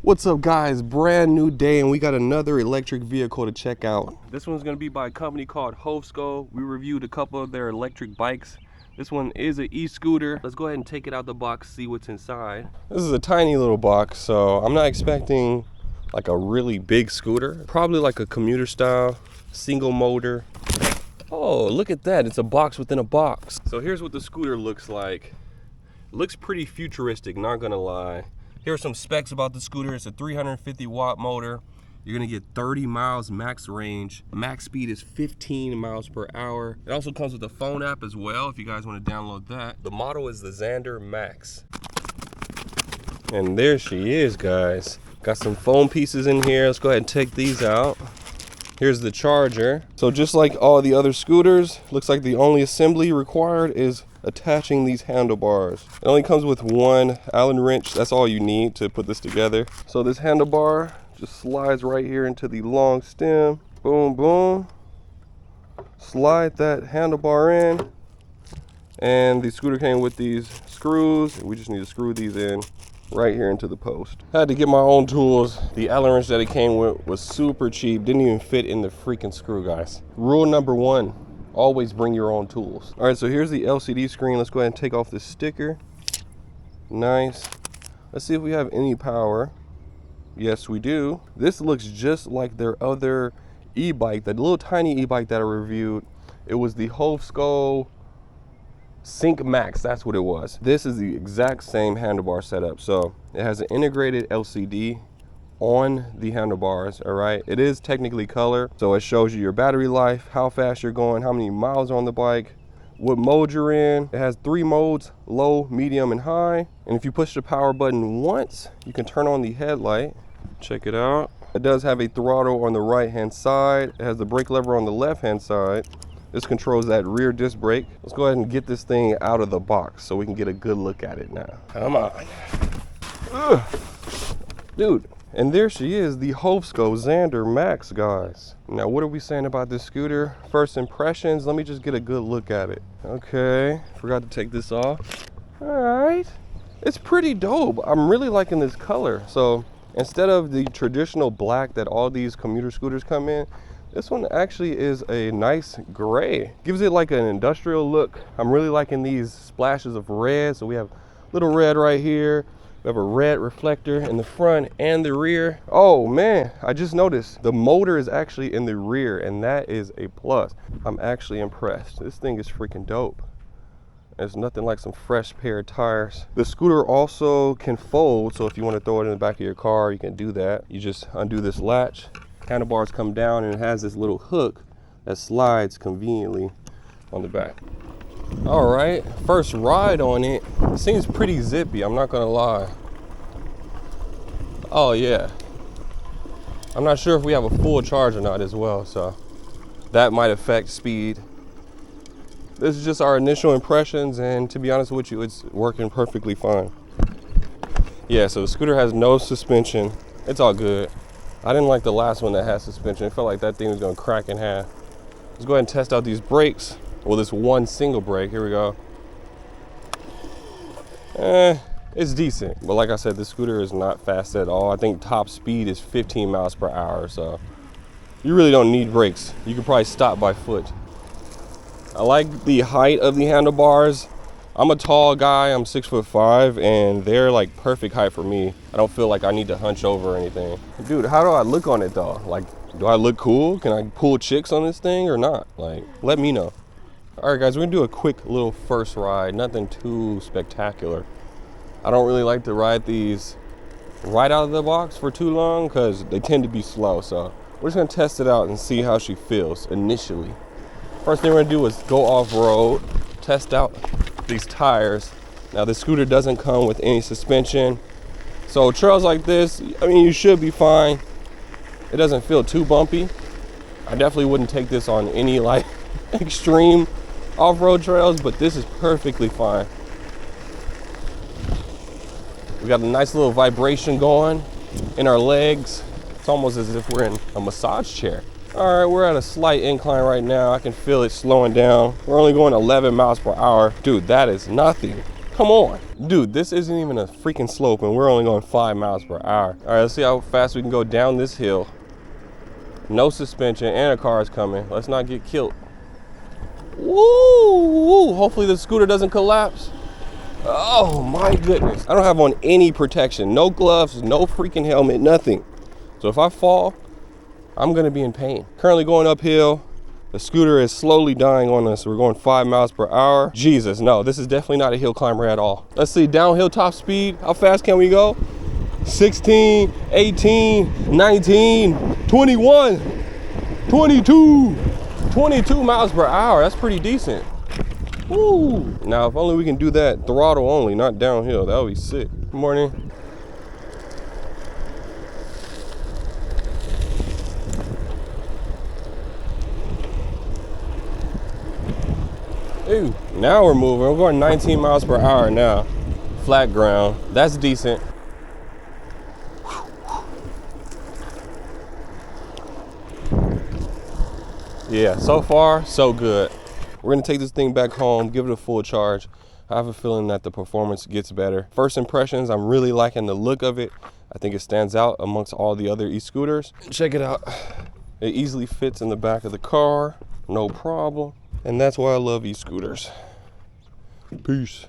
What's up guys, brand new day and we got another electric vehicle to check out. This one's gonna be by a company called Hovsko. We reviewed a couple of their electric bikes. This one is an e-scooter. Let's go ahead and take it out the box, see what's inside. This is a tiny little box, so I'm not expecting like a really big scooter. Probably like a commuter style, single motor. Oh, look at that, it's a box within a box. So here's what the scooter looks like. It looks pretty futuristic, not gonna lie. Here are some specs about the scooter. It's a 350 watt motor. You're gonna get 30 miles max range. Max speed is 15 miles per hour. It also comes with a phone app as well if you guys wanna download that. The model is the Xander Max. And there she is, guys. Got some foam pieces in here. Let's go ahead and take these out. Here's the charger. So just like all the other scooters, looks like the only assembly required is attaching these handlebars. It only comes with one Allen wrench. That's all you need to put this together. So this handlebar just slides right here into the long stem. Boom, boom. Slide that handlebar in. And the scooter came with these screws. We just need to screw these in right here into the post. I had to get my own tools. The Allen wrench that it came with was super cheap. Didn't even fit in the freaking screw, guys. Rule number one, always bring your own tools. All right, so here's the LCD screen. Let's go ahead and take off this sticker. Nice. Let's see if we have any power. Yes, we do. This looks just like their other e-bike, that little tiny e-bike that I reviewed. It was the Hovsko Sync Max, that's what it was. This is the exact same handlebar setup. So it has an integrated LCD on the handlebars. All right, it is technically color, so it shows you your battery life, how fast you're going, how many miles on the bike, what mode you're in. It has 3 modes: low, medium, and high. And if you push the power button once, you can turn on the headlight. Check it out. It does have a throttle on the right hand side. It has the brake lever on the left hand side. This controls that rear disc brake. Let's go ahead and get this thing out of the box so we can get a good look at it now. Come on. Ugh. Dude, and there she is, the Hovsko Xander Max, guys. Now, what are we saying about this scooter? First impressions, let me just get a good look at it. Okay, forgot to take this off. All right, it's pretty dope. I'm really liking this color. So instead of the traditional black that all these commuter scooters come in, this one actually is a nice gray. Gives it like an industrial look. I'm really liking these splashes of red. So we have little red right here. We have a red reflector in the front and the rear. Oh man, I just noticed the motor is actually in the rear, and that is a plus. I'm actually impressed. This thing is freaking dope. It's nothing like some fresh pair of tires. The scooter also can fold, so if you want to throw it in the back of your car, you can do that. You just undo this latch. Handlebars come down and it has this little hook that slides conveniently on the back. All right, first ride on it. It seems pretty zippy, I'm not gonna lie. Oh yeah. I'm not sure if we have a full charge or not as well, so that might affect speed. This is just our initial impressions, and to be honest with you, it's working perfectly fine. Yeah, so the scooter has no suspension. It's all good. I didn't like the last one that had suspension. It felt like that thing was gonna crack in half. Let's go ahead and test out these brakes. Well, this one single brake, here we go. It's decent, but like I said, this scooter is not fast at all. I think top speed is 15 miles per hour, so you really don't need brakes. You could probably stop by foot. I like the height of the handlebars. I'm a tall guy, I'm 6'5", and they're like perfect height for me. I don't feel like I need to hunch over or anything. Dude, how do I look on it though? Like, do I look cool? Can I pull chicks on this thing or not? Like, let me know. All right, guys, we're gonna do a quick little first ride. Nothing too spectacular. I don't really like to ride these right out of the box for too long because they tend to be slow. So we're just gonna test it out and see how she feels initially. First thing we're gonna do is go off-road, test out these tires. Now the scooter doesn't come with any suspension, so trails like this, I mean, you should be fine. It doesn't feel too bumpy. I definitely wouldn't take this on any like extreme off-road trails, but this is perfectly fine. We got a nice little vibration going in our legs. It's almost as if we're in a massage chair. All right, we're at a slight incline right now. I can feel it slowing down. We're only going 11 miles per hour. Dude, that is nothing. Come on. Dude, this isn't even a freaking slope and we're only going 5 miles per hour. All right, let's see how fast we can go down this hill. No suspension and a car is coming. Let's not get killed. Woo! Hopefully the scooter doesn't collapse. Oh my goodness. I don't have on any protection. No gloves, no freaking helmet, nothing. So if I fall, I'm gonna be in pain. Currently going uphill. The scooter is slowly dying on us. We're going 5 miles per hour. Jesus, no, this is definitely not a hill climber at all. Let's see, downhill top speed. How fast can we go? 16, 18, 19, 21, 22, 22 miles per hour. That's pretty decent. Woo! Now, if only we can do that throttle only, not downhill. That would be sick. Good morning. Ooh, now we're moving. We're going 19 miles per hour now. Flat ground. That's decent. Yeah, so far, so good. We're gonna take this thing back home, give it a full charge. I have a feeling that the performance gets better. First impressions, I'm really liking the look of it. I think it stands out amongst all the other e-scooters. Check it out. It easily fits in the back of the car, no problem. And that's why I love e-scooters. Peace.